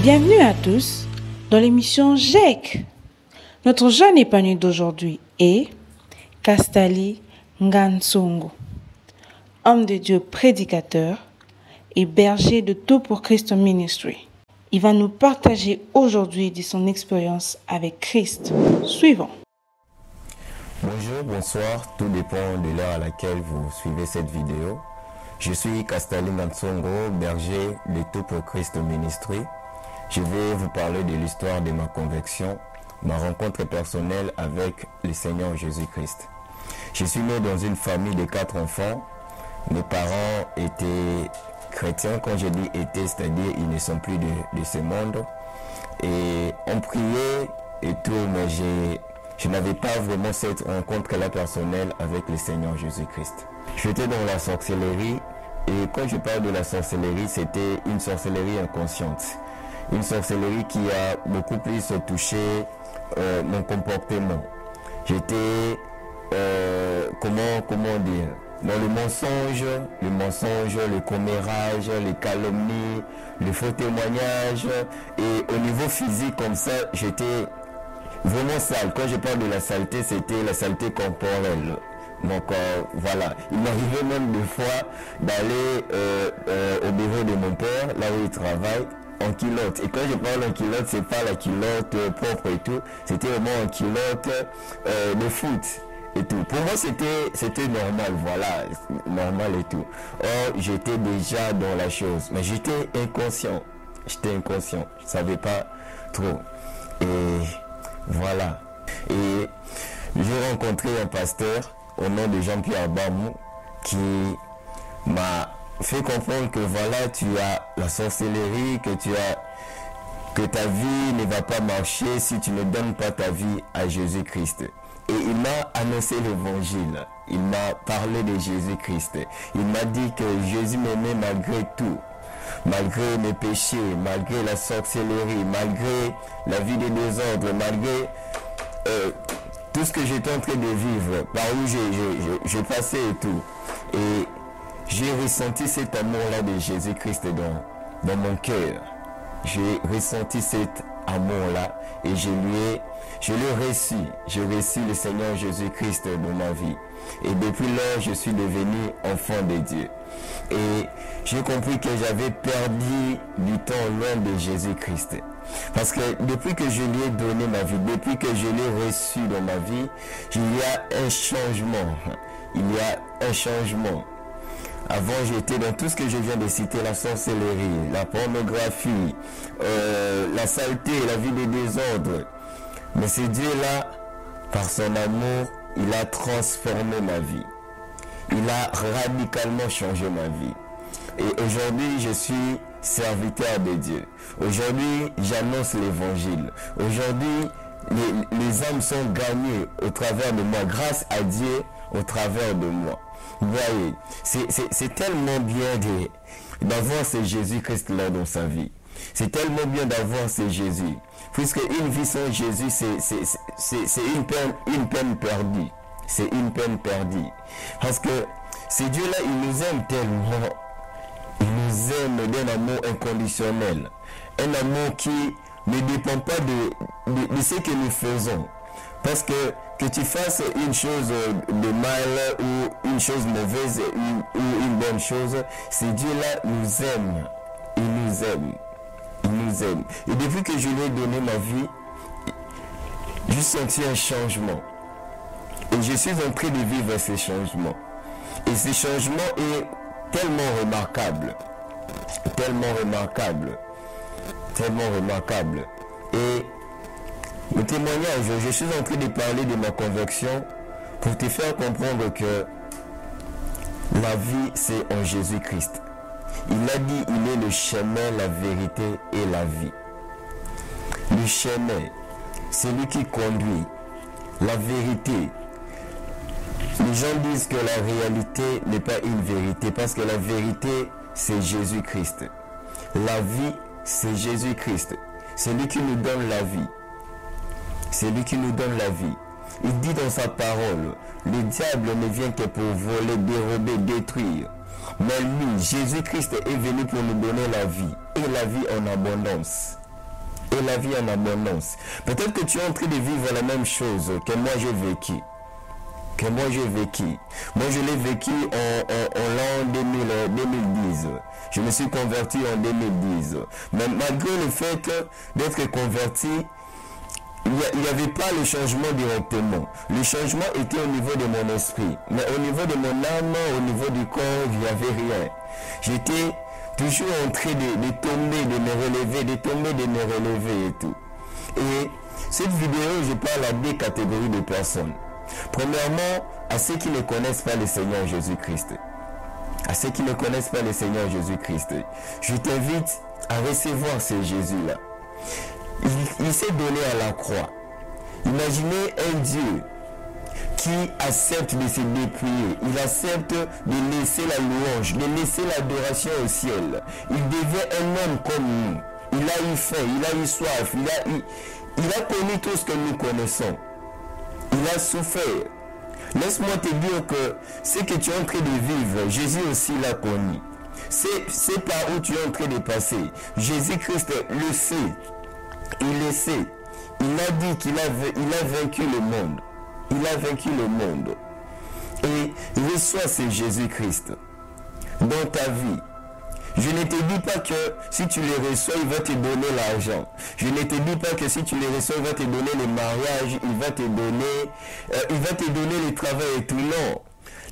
Bienvenue à tous dans l'émission GEC. Notre jeune épanoui d'aujourd'hui est Kastali Ngansongo, homme de Dieu prédicateur et berger de Tout pour Christ Ministry. Il va nous partager aujourd'hui de son expérience avec Christ. Suivons. Bonjour, bonsoir, tout dépend de l'heure à laquelle vous suivez cette vidéo. Je suis Kastali Ngansongo, berger de Tout pour Christ Ministry. Je vais vous parler de l'histoire de ma conversion, ma rencontre personnelle avec le Seigneur Jésus-Christ. Je suis né dans une famille de 4 enfants. Mes parents étaient chrétiens. Quand je dis étaient, c'est-à-dire ils ne sont plus de ce monde. Et on priait et tout, mais je n'avais pas vraiment cette rencontre-là personnelle avec le Seigneur Jésus-Christ. J'étais dans la sorcellerie, et quand je parle de la sorcellerie, c'était une sorcellerie inconsciente. Une sorcellerie qui a beaucoup plus touché mon comportement. J'étais, comment dire, dans le mensonge, le commérage, les calomnies, les faux témoignages. Et au niveau physique comme ça, j'étais vraiment sale. Quand je parle de la saleté, c'était la saleté corporelle. Donc voilà, il m'arrivait même des fois d'aller au bureau de mon père, là où il travaille, en culotte. Et quand je parle en culotte, c'est pas la culotte propre et tout, c'était vraiment en culotte de foot et tout. Pour moi, c'était normal, voilà, normal et tout. Or, j'étais déjà dans la chose, mais j'étais inconscient, je savais pas trop. Et voilà. Et j'ai rencontré un pasteur au nom de Jean-Pierre Bamou qui m'a fait comprendre que voilà, tu as la sorcellerie, que ta vie ne va pas marcher si tu ne donnes pas ta vie à Jésus-Christ. Et il m'a annoncé l'évangile, il m'a parlé de Jésus-Christ. Il m'a dit que Jésus m'aimait malgré tout, malgré mes péchés, malgré la sorcellerie, malgré la vie de désordre, malgré tout ce que j'étais en train de vivre, par où j'ai passé et tout. Et j'ai ressenti cet amour-là de Jésus-Christ dans mon cœur. J'ai ressenti cet amour-là et je l'ai reçu. J'ai reçu le Seigneur Jésus-Christ dans ma vie. Et depuis lors, je suis devenu enfant de Dieu. Et j'ai compris que j'avais perdu du temps loin de Jésus-Christ. Parce que depuis que je lui ai donné ma vie, depuis que je l'ai reçu dans ma vie, il y a un changement. Il y a un changement. Avant, j'étais dans tout ce que je viens de citer, la sorcellerie, la pornographie, la saleté, la vie de désordre. Mais c'est Dieu-là, par son amour, il a transformé ma vie. Il a radicalement changé ma vie. Et aujourd'hui, je suis serviteur de Dieu. Aujourd'hui, j'annonce l'évangile. Aujourd'hui, les âmes sont gagnées au travers de moi, grâce à Dieu au travers de moi. Vous voyez, c'est tellement bien d'avoir ce Jésus-Christ là dans sa vie. C'est tellement bien d'avoir ce Jésus. Puisque une vie sans Jésus, c'est une peine perdue. C'est une peine perdue. Parce que ce Dieu-là, il nous aime tellement. Il nous aime d'un amour inconditionnel. Un amour qui ne dépend pas de ce que nous faisons. Parce que tu fasses une chose de mal ou une chose mauvaise ou une bonne chose, ce Dieu-là nous aime. Il nous aime. Il nous aime. Et depuis que je lui ai donné ma vie, j'ai senti un changement. Et je suis en train de vivre ce changement. Et ce changement est tellement remarquable. Tellement remarquable. Tellement remarquable. Et le témoignage, je suis en train de parler de ma conversion pour te faire comprendre que la vie, c'est en Jésus-Christ. Il a dit, il est le chemin, la vérité et la vie. Le chemin, c'est lui qui conduit. La vérité, les gens disent que la réalité n'est pas une vérité parce que la vérité, c'est Jésus-Christ. La vie, c'est Jésus-Christ. C'est lui qui nous donne la vie. C'est lui qui nous donne la vie. Il dit dans sa parole, le diable ne vient que pour voler, dérober, détruire. Mais lui, Jésus-Christ est venu pour nous donner la vie. Et la vie en abondance. et la vie en abondance. Peut-être que tu es en train de vivre la même chose que moi j'ai vécu. Moi, je l'ai vécu en l'an 2010. Je me suis converti en 2010. Mais malgré le fait d'être converti, il n'y avait pas le changement directement. Le changement était au niveau de mon esprit. Mais au niveau de mon âme, au niveau du corps, il n'y avait rien. J'étais toujours en train de tomber, de me relever, de tomber, de me relever et tout. Et cette vidéo, je parle à deux catégories de personnes. Premièrement, à ceux qui ne connaissent pas le Seigneur Jésus-Christ. À ceux qui ne connaissent pas le Seigneur Jésus-Christ. Je t'invite à recevoir ce Jésus-là. Il s'est donné à la croix. Imaginez un Dieu qui accepte de se dépouiller. Il accepte de laisser la louange, de laisser l'adoration au ciel. Il devient un homme comme nous. Il a eu faim, il a eu soif, il a connu tout ce que nous connaissons. Il a souffert. Laisse-moi te dire que ce que tu es en train de vivre, Jésus aussi l'a connu. C'est par où tu es en train de passer. Jésus-Christ le sait. Il le sait. Il a dit qu'il a vaincu le monde. Il a vaincu le monde. Et reçois ce Jésus-Christ dans ta vie. Je ne te dis pas que si tu les reçois, il va te donner l'argent. Je ne te dis pas que si tu les reçois, il va te donner le mariage, il va te donner le travail et tout. Non.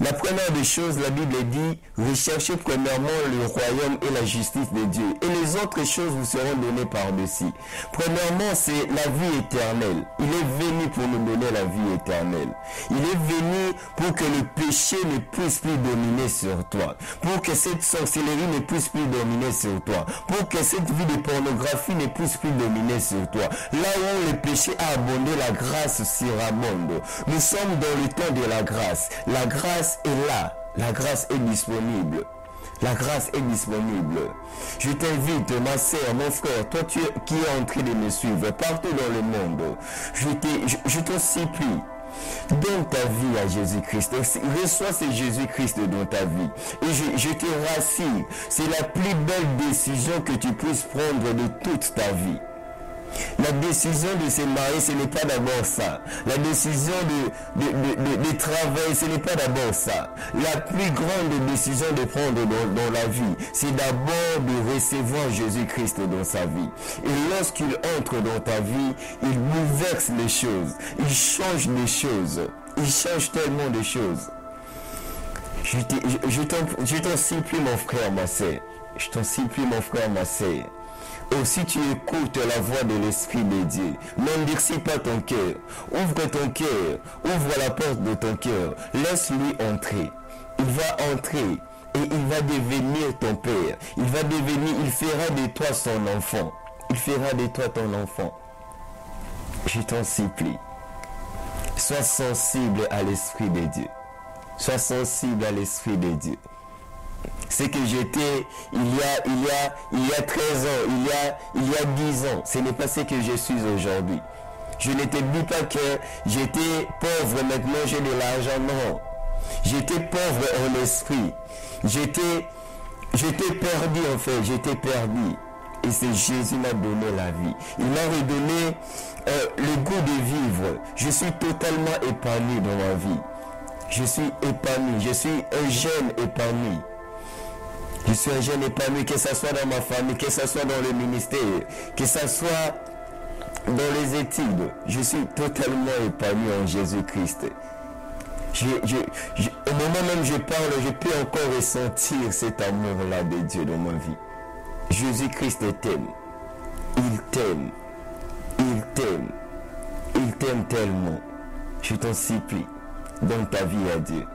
La première des choses, la Bible dit, recherchez premièrement le royaume et la justice de Dieu. Et les autres choses vous seront données par-dessus. Premièrement, c'est la vie éternelle. Il est venu pour nous donner la vie éternelle. Il est venu pour que le péché ne puisse plus dominer sur toi. Pour que cette sorcellerie ne puisse plus dominer sur toi. Pour que cette vie de pornographie ne puisse plus dominer sur toi. Là où le péché a abondé, la grâce surabonde. Nous sommes dans le temps de la grâce. La grâce est là, la grâce est disponible. La grâce est disponible. Je t'invite, ma sœur, mon frère, toi qui es en train de me suivre partout dans le monde, je te supplie, donne ta vie à Jésus-Christ. Reçois ce Jésus-Christ dans ta vie. Et je te rassure, c'est la plus belle décision que tu puisses prendre de toute ta vie. La décision de se marier, ce n'est pas d'abord ça. La décision de travailler, ce n'est pas d'abord ça. La plus grande décision de prendre dans la vie, c'est d'abord de recevoir Jésus-Christ dans sa vie. Et lorsqu'il entre dans ta vie, il bouleverse les choses. Il change les choses. Il change tellement de choses. Je t'en supplie, mon frère, ma sœur. Je t'en supplie, mon frère, ma sœur. Si tu écoutes la voix de l'Esprit de Dieu, n'endurcis pas ton cœur. Ouvre ton cœur, ouvre la porte de ton cœur. Laisse-lui entrer. Il va entrer et il va devenir ton Père. Il fera de toi son enfant. Il fera de toi ton enfant. Je t'en supplie. Sois sensible à l'Esprit de Dieu. Sois sensible à l'Esprit de Dieu. C'est que j'étais il y a 13 ans, il y a 10 ans. Ce n'est pas ce que je suis aujourd'hui. Je ne te dis pas que j'étais pauvre, maintenant j'ai de l'argent. Non. J'étais pauvre en esprit. J'étais perdu en fait, j'étais perdu. Et c'est Jésus m'a donné la vie. Il m'a redonné le goût de vivre. Je suis totalement épanoui dans ma vie. Je suis épanoui. Je suis un jeune épanoui. Je suis un jeune épanoui, que ce soit dans ma famille, que ce soit dans le ministère, que ce soit dans les études. Je suis totalement épanoui en Jésus-Christ. Au moment même où je parle, je peux encore ressentir cet amour-là de Dieu dans ma vie. Jésus-Christ t'aime. Il t'aime. Il t'aime. Il t'aime tellement. Je t'en supplie, donne ta vie à Dieu.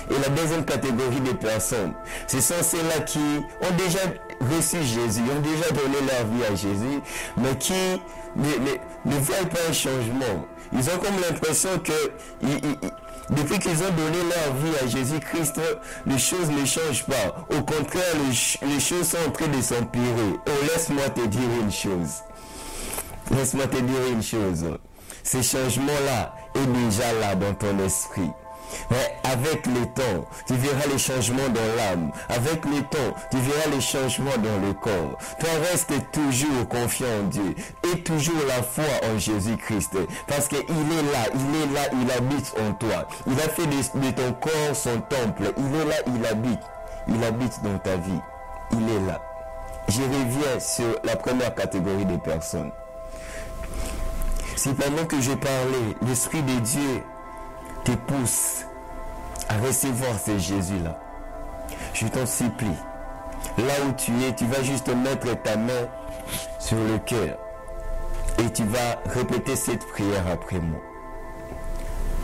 Et la deuxième catégorie de personnes, ce sont ceux-là qui ont déjà reçu Jésus, ont déjà donné leur vie à Jésus, mais qui ne voient pas un changement. Ils ont comme l'impression que depuis qu'ils ont donné leur vie à Jésus-Christ, les choses ne changent pas. Au contraire, les choses sont en train de s'empirer. Oh, laisse-moi te dire une chose. Laisse-moi te dire une chose. Ce changement-là est déjà là dans ton esprit. Mais avec le temps, tu verras les changements dans l'âme. Avec le temps, tu verras les changements dans le corps. Toi, reste toujours confiant en Dieu et toujours la foi en Jésus-Christ. Parce qu'il est là, il habite en toi. Il a fait de ton corps son temple. Il est là, il habite dans ta vie. Il est là. Je reviens sur la première catégorie des personnes. Si pendant que je parlais, l'Esprit de Dieu te pousse à recevoir ce Jésus-là, je t'en supplie, là où tu es, tu vas juste mettre ta main sur le cœur et tu vas répéter cette prière après moi.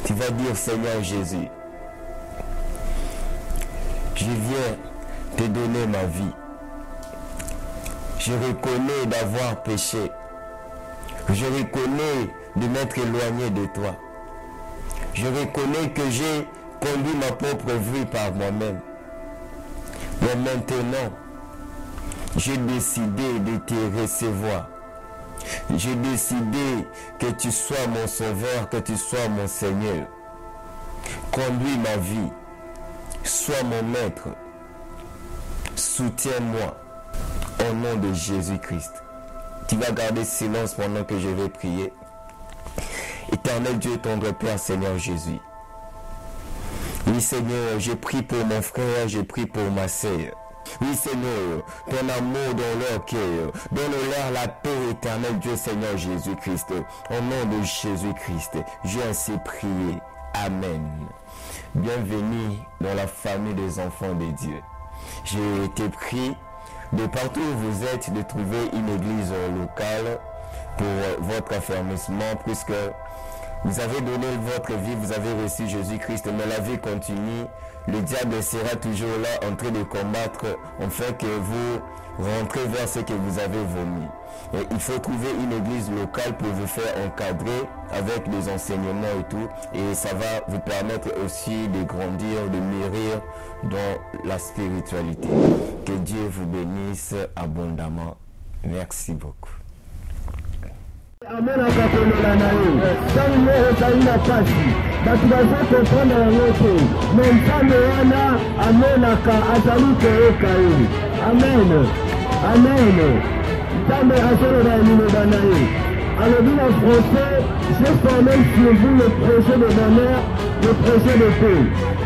Tu vas dire: Seigneur Jésus, je viens te donner ma vie. Je reconnais d'avoir péché. Je reconnais de m'être éloigné de toi. Je reconnais que j'ai conduit ma propre vie par moi-même. Mais maintenant, j'ai décidé de te recevoir. J'ai décidé que tu sois mon sauveur, que tu sois mon Seigneur. Conduis ma vie. Sois mon maître. Soutiens-moi au nom de Jésus-Christ. Tu vas garder silence pendant que je vais prier. Éternel Dieu, tendre Père, Seigneur Jésus. Oui, Seigneur, je prie pour mon frère, je prie pour ma sœur. Oui, Seigneur, ton amour dans leur cœur. Donne-leur la paix éternelle, Dieu Seigneur Jésus-Christ. Au nom de Jésus-Christ, j'ai ainsi prié. Amen. Bienvenue dans la famille des enfants de Dieu. J'ai été pris de partout où vous êtes de trouver une église locale pour votre affermissement, puisque vous avez donné votre vie, vous avez reçu Jésus-Christ, mais la vie continue. Le diable sera toujours là en train de combattre, afin que vous rentrez vers ce que vous avez vomi. Et il faut trouver une église locale pour vous faire encadrer avec des enseignements et tout. Et ça va vous permettre aussi de grandir, de mûrir dans la spiritualité. Que Dieu vous bénisse abondamment. Merci beaucoup. Amen akakolela na ye ntango moko ezali na pasi bato baza kopanda yango te me nzambe wana amenaka azali koyoka ye. Amen, amen. Nzambe azoloba liloba na ye alobi na français: j'ai formé sur vous le projet de bonheur, le projet de paix.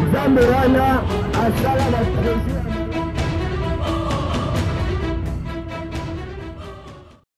Nzambe wana asala na projet